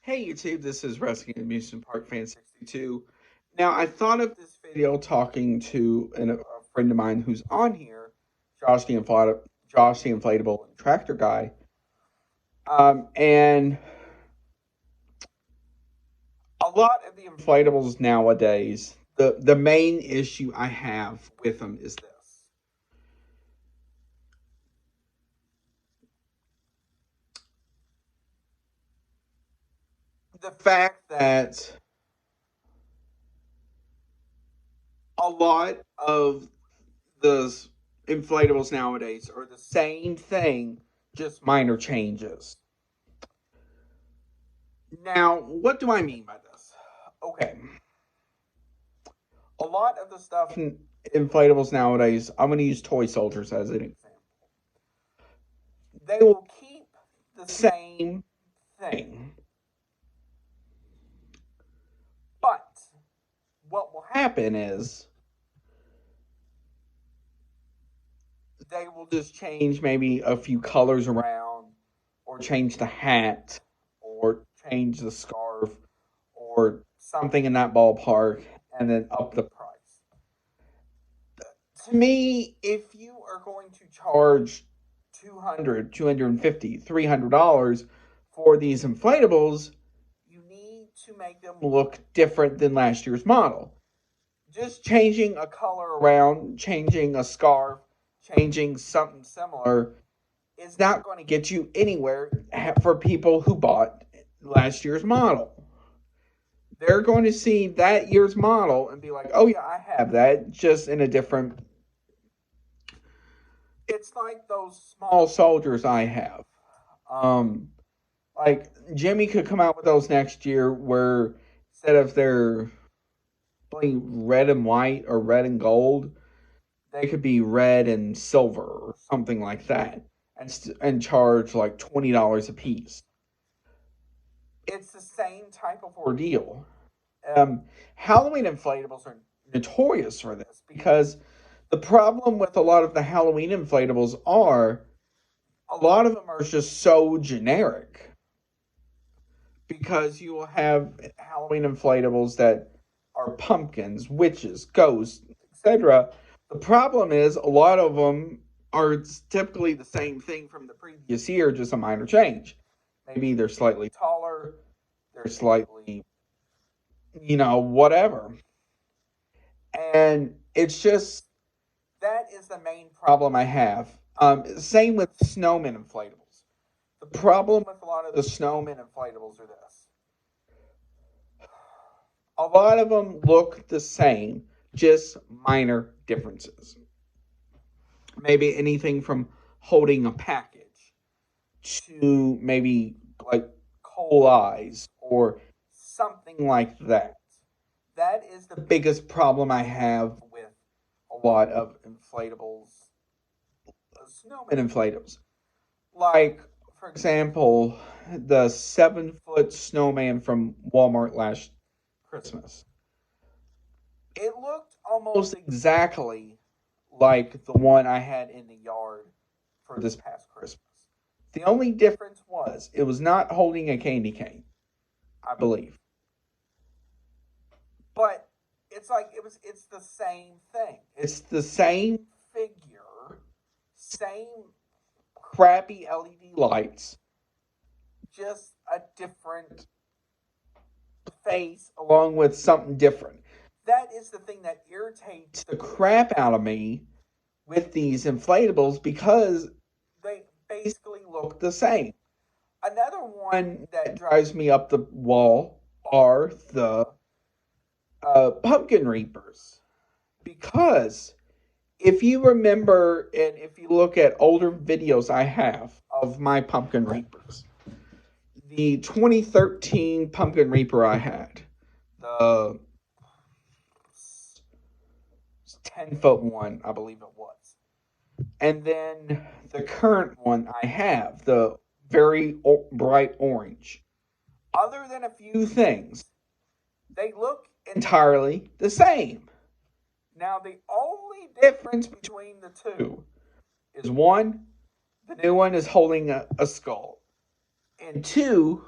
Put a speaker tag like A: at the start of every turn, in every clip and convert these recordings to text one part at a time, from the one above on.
A: Hey YouTube, this is Wrestling Amusement Park Fan 62. Now, I thought of this video talking to a friend of mine who's on here, Josh the Inflatable Tractor Guy. And a lot of the inflatables nowadays, the main issue I have with them is this. The fact that a lot of the inflatables nowadays are the same thing, just minor changes. Now, what do I mean by this? Okay, a lot of the stuff in inflatables nowadays, I'm going to use toy soldiers as an example. They will keep the same thing. But what will happen is they will just change maybe a few colors around, or change the hat, or change the scarf, or something in that ballpark, and then up the price. To me, if you are going to charge $200, $250, $300 for these inflatables, you need to make them look different than last year's model. Just changing a color around, changing a scarf, changing something similar is not going to get you anywhere for people who bought last year's model. They're going to see that year's model and be like, oh yeah, I have that, just in a different. It's like those small soldiers I have. Um, like Jimmy could come out with those next year where instead of their being red and white or red and gold, they could be red and silver or something like that, and charge like $20 a piece. It's the same type of ordeal. Um, Halloween inflatables are notorious for this because the problem with a lot of the Halloween inflatables are a lot of them are just so generic because you will have Halloween inflatables that are pumpkins, witches, ghosts, etc. The problem is a lot of them are typically the same thing from the previous year, just a minor change. Maybe they're slightly taller, they're slightly, whatever. And it's just that is the main problem I have. Same with snowman inflatables. The problem with a lot of the snowman inflatables are this. A lot of them look the same, just minor differences. Maybe anything from holding a package to maybe like coal eyes or something like that. That is the biggest problem I have with a lot of inflatables, snowman inflatables. Like, for example, the 7-foot snowman from Walmart last Christmas. It looked almost exactly like the one I had in the yard for this past Christmas. The only difference was it was not holding a candy cane, I believe. But it's the same thing. It's the same figure, same crappy LED lights, just a different face along with something different. That is the thing that irritates the crap out of me with these inflatables because they basically look the same. Another one that drives me up the wall are the pumpkin reapers. Because if you remember, and if you look at older videos I have of my pumpkin reapers, the 2013 pumpkin reaper I had, the 10-foot one, I believe it was. And then the current one I have, the very bright orange. Other than a few things, they look entirely the same. Now, the only difference between the two is one, the new one is holding a skull. And two,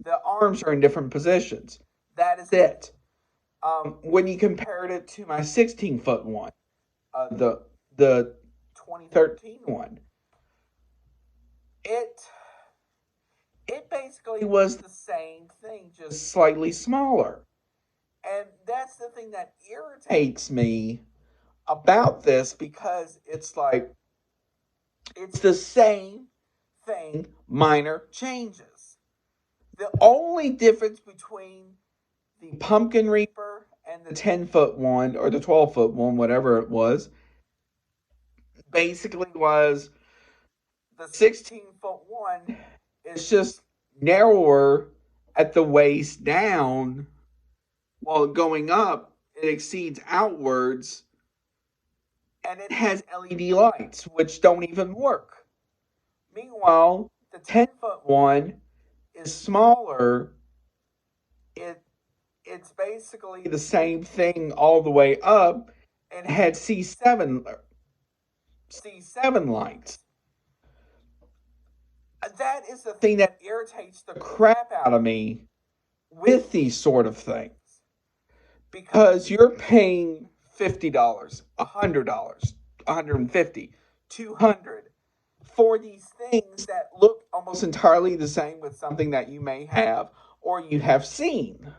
A: The arms are in different positions. That is it. When you compared it to my 16-foot one, the 2013 one, it basically was the same thing, just slightly smaller. And that's the thing that irritates me about this, because it's like it's the same thing, minor changes. The only difference between the Pumpkin Reaper and the 10-foot one, or the 12-foot one, whatever it was, basically was the 16-foot one is just narrower at the waist down, while going up, it exceeds outwards, and it has LED lights, which don't even work. Meanwhile, the 10-foot one is smaller. It's basically the same thing all the way up, and had C7 lights. That is the thing that irritates the crap out of me with these sort of things. Because you're paying $50, $100, $150, $200 for these things that look almost entirely the same with something that you may have or you have seen.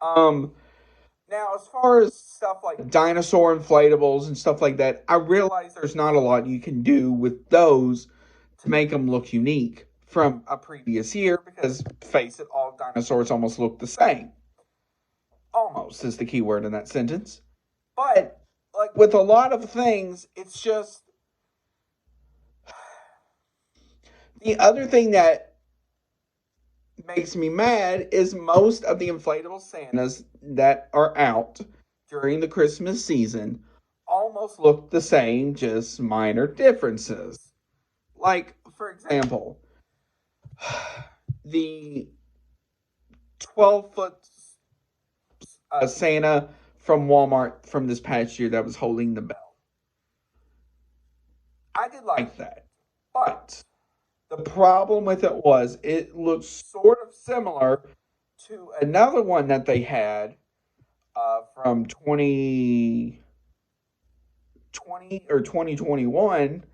A: Now, as far as stuff like dinosaur inflatables and stuff like that, I realize there's not a lot you can do with those to make them look unique from a previous year, because, face it, all dinosaurs almost look the same. Almost is the key word in that sentence. But, like with a lot of things, it's just... The other thing that makes me mad is most of the inflatable Santas that are out during the Christmas season almost look the same, just minor differences. Like, for example, the 12-foot Santa from Walmart from this past year that was holding the bell. I did like that, but the problem with it was it looked sort of similar to another one that they had from 2020 or 2021,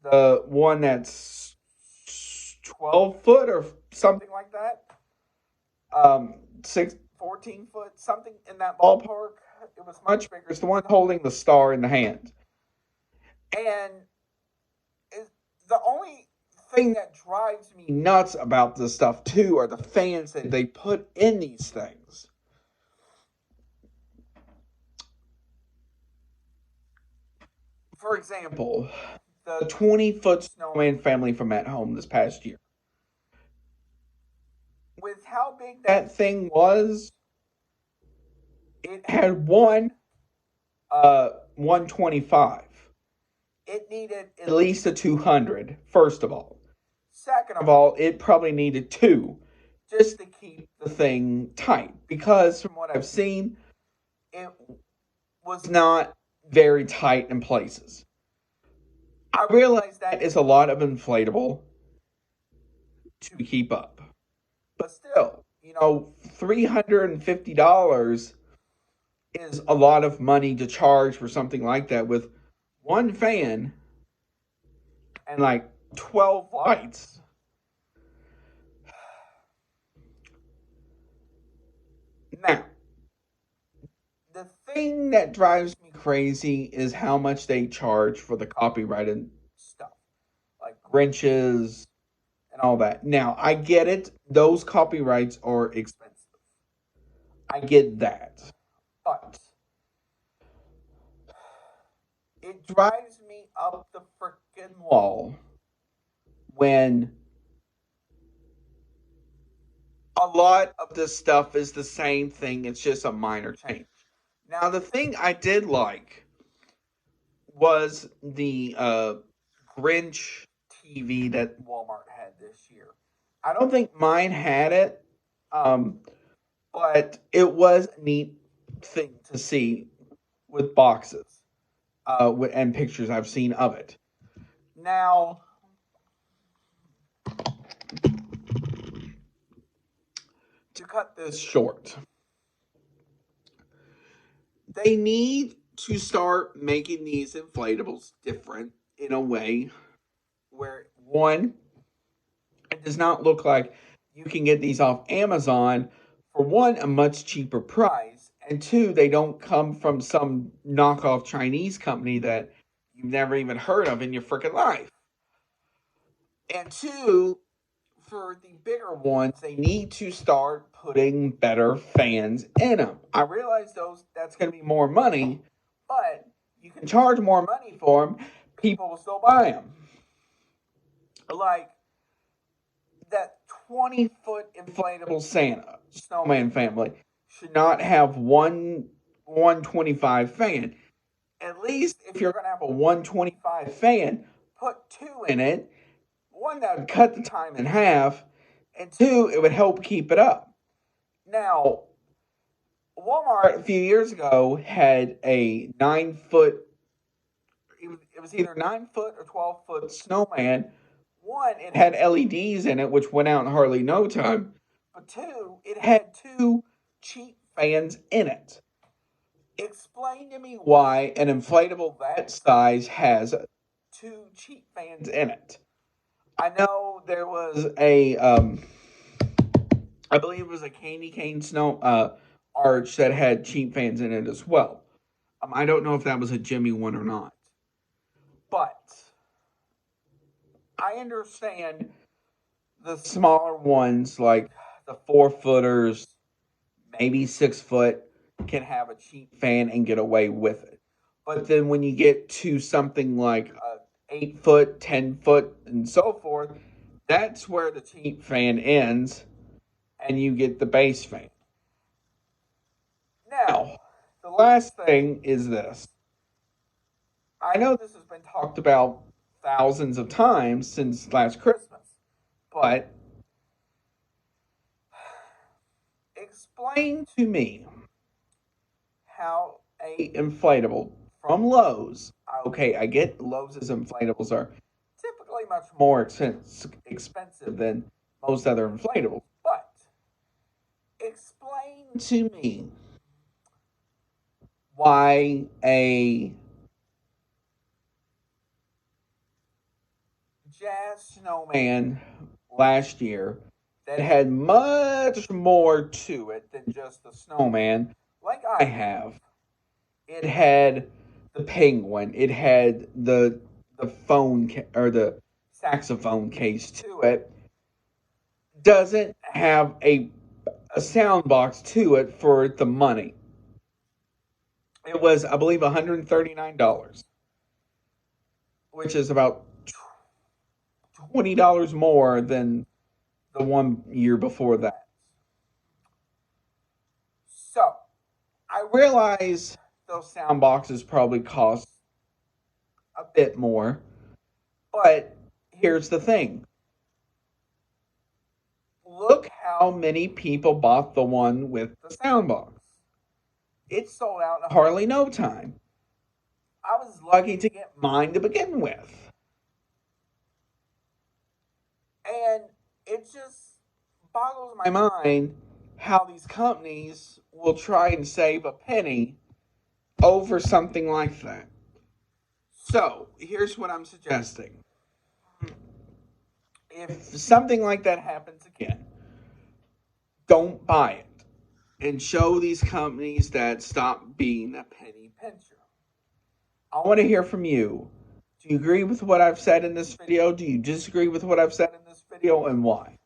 A: the one that's 12 foot or something like that, 14 foot, something in that ballpark. It was much bigger. It's the one holding the star in the hand. And the only thing that drives me nuts about this stuff too are the fans that they put in these things. For example, the 20-foot snowman family from At Home this past year. With how big that thing was, it had 125. It needed at least a 200, first of all. Second of all, it probably needed 2 just to keep the thing tight. Because from what I've seen, it was not very tight in places. I realize that is a lot of inflatable to keep up. But still, $350 is a lot of money to charge for something like that with one fan and like 12 lights. Now, the thing that drives me crazy is how much they charge for the copyrighted stuff, like Grinches and all that. Now, I get it. Those copyrights are expensive. I get that. But it drives me up the frickin' wall when a lot of this stuff is the same thing. It's just a minor change. Now, the thing I did like was the Grinch TV that Walmart had this year. I don't think mine had it, but it was a neat thing to see with boxes and pictures I've seen of it. Now, to cut this short, they need to start making these inflatables different in a way where, one, it does not look like you can get these off Amazon for, one, a much cheaper price, and two, they don't come from some knockoff Chinese company that you've never even heard of in your freaking life. And two, for the bigger ones, they need to start putting better fans in them. I realize that's going to be more money, but you can charge more money for them. People will still buy them. Like that 20-foot inflatable Santa snowman family should not have one 125 fan. At least if you're going to have a 125 fan, put two in it. One, that would cut the time in half, and two, it would help keep it up. Now, Walmart a few years ago had a 9-foot, it was either 9-foot or 12-foot snowman. One, it had LEDs in it, which went out in hardly no time. But two, it had two cheap fans in it. Explain to me why an inflatable that size has two cheap fans in it. I know there was I believe it was a candy cane snow arch that had cheap fans in it as well. I don't know if that was a Jimmy one or not. But I understand the smaller ones, like the 4-footers, maybe 6-foot, can have a cheap fan and get away with it. But then when you get to something like 8-foot, 10-foot, and so forth, that's where the cheap fan ends, and you get the base fan. Now, the last thing is this. I know this has been talked about thousands of times since last Christmas, but explain to me how a inflatable from Lowe's, okay, I get Lowe's' inflatables are typically much more expensive than most other inflatables, but explain to me why a Jazz Snowman last year that had much more to it than just the snowman, like I have. It had the penguin. It had the phone or the saxophone case to it. Doesn't have a sound box to it for the money. It was, I believe, $139, which is about $20 more than the 1 year before that. So, I realize those sound boxes probably cost a bit more, but here's the thing. Look how many people bought the one with the sound box. It sold out in hardly no time. I was lucky to get mine to begin with. And it just boggles my mind how these companies will try and save a penny over something like that. So, here's what I'm suggesting. If something like that happens again, don't buy it. And show these companies that stop being a penny pincher. I want to hear from you. Do you agree with what I've said in this video? Do you disagree with what I've said in this video, and why?